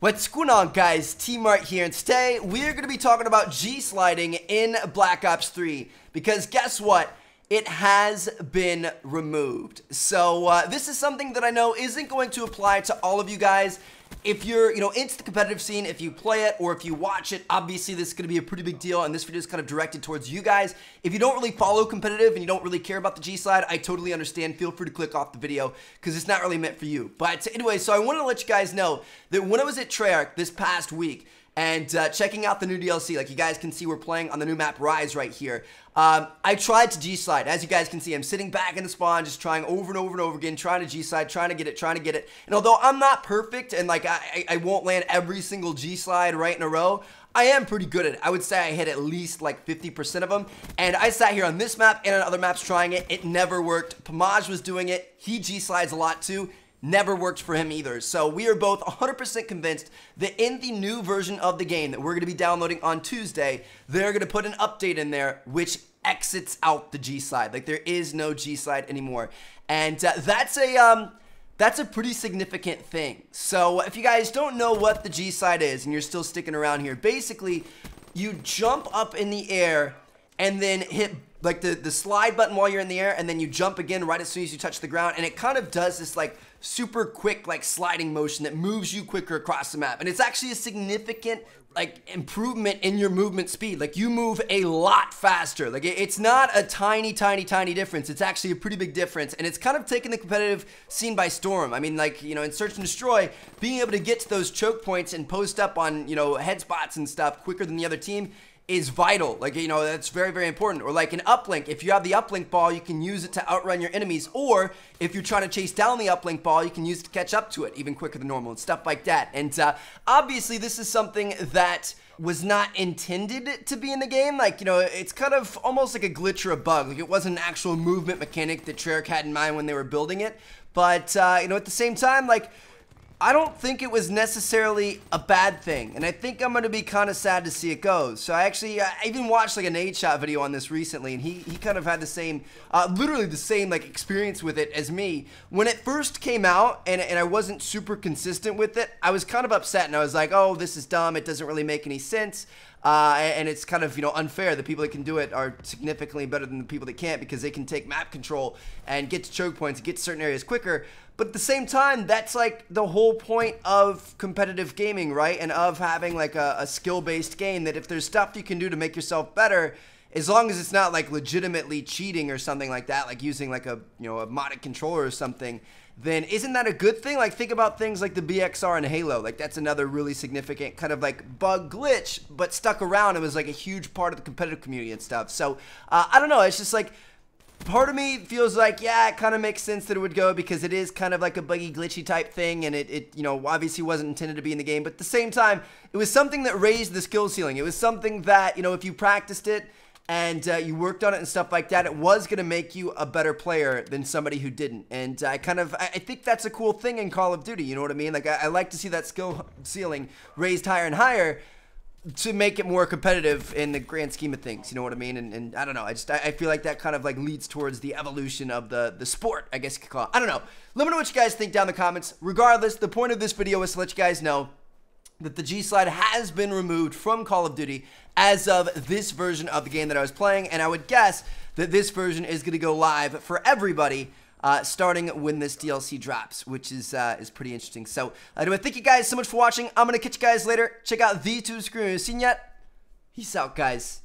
What's going on, guys? T-Mart here, and today we're going to be talking about G-sliding in Black Ops 3 because guess what? It has been removed. So this is something that I know isn't going to apply to all of you guys. If you're, into the competitive scene, if you play it or if you watch it, obviously this is going to be a pretty big deal, and this video is kind of directed towards you guys. If you don't really follow competitive and you don't really care about the G-slide, I totally understand. Feel free to click off the video because it's not really meant for you. But anyway, so I want to let you guys know that when I was at Treyarch this past week, and checking out the new DLC, like you guys can see we're playing on the new map Rise right here. I tried to G-slide. As you guys can see, I'm sitting back in the spawn, just trying over and over and over again, trying to G-slide, trying to get it. And although I'm not perfect and like I won't land every single G-slide right in a row, I am pretty good at it. I would say I hit at least like 50% of them. And I sat here on this map and on other maps trying it. It never worked. Pamaj was doing it. He G-slides a lot too. Never worked for him either. So we are both 100% convinced that in the new version of the game that we're going to be downloading on Tuesday, they're going to put an update in there which exits out the G-slide. Like there is no G-slide anymore. And that's a pretty significant thing. So if you guys don't know what the G-slide is and you're still sticking around here, basically you jump up in the air and then hit like the slide button while you're in the air, and then you jump again right as soon as you touch the ground, and it kind of does this like super quick like sliding motion that moves you quicker across the map. And it's actually a significant like improvement in your movement speed. Like you move a lot faster. Like it's not a tiny difference. It's actually a pretty big difference, and it's kind of taken the competitive scene by storm. I mean, like, in Search and Destroy, being able to get to those choke points and post up on, head spots and stuff quicker than the other team is vital. Like, that's very important. Or like an uplink, if you have the uplink ball, you can use it to outrun your enemies, or if you're trying to chase down the uplink ball, you can use it to catch up to it even quicker than normal and stuff like that. And obviously this is something that was not intended to be in the game. Like, it's kind of almost like a glitch or a bug. Like it wasn't an actual movement mechanic that Treyarch had in mind when they were building it. But at the same time, like, I don't think it was necessarily a bad thing, and I think I'm going to be kind of sad to see it go. So I even watched like a Nadeshot video on this recently, and he kind of had the same, literally the same like experience with it as me. When it first came out and I wasn't super consistent with it, I was kind of upset, and I was like, oh, this is dumb, it doesn't really make any sense. And it's kind of, unfair. The people that can do it are significantly better than the people that can't, because they can take map control and get to choke points and get to certain areas quicker. But at the same time, that's like the whole point of competitive gaming, right? And of having like a skill-based game, that if there's stuff you can do to make yourself better, as long as it's not like legitimately cheating or something like that, like using like a modded controller or something, then isn't that a good thing? Like think about things like the BXR and Halo. Like that's another really significant kind of like bug glitch, but stuck around. It was like a huge part of the competitive community and stuff. So I don't know. It's just like, part of me feels like, yeah, it kind of makes sense that it would go, because it is kind of like a buggy, glitchy type thing, and it obviously wasn't intended to be in the game. But at the same time, it was something that raised the skill ceiling. It was something that, if you practiced it and you worked on it and stuff like that, it was going to make you a better player than somebody who didn't. And I think that's a cool thing in Call of Duty, you know what I mean? Like I like to see that skill ceiling raised higher and higher to make it more competitive in the grand scheme of things, you know what I mean? And I don't know, I feel like that kind of like leads towards the evolution of the sport, I guess you could call it. I don't know. Let me know what you guys think down in the comments. Regardless, the point of this video is to let you guys know that the G-slide has been removed from Call of Duty as of this version of the game that I was playing, and I would guess that this version is going to go live for everybody starting when this DLC drops, which is pretty interesting. So anyway, thank you guys so much for watching. I'm going to catch you guys later. Check out the two screens. Seen yet? Peace out, guys.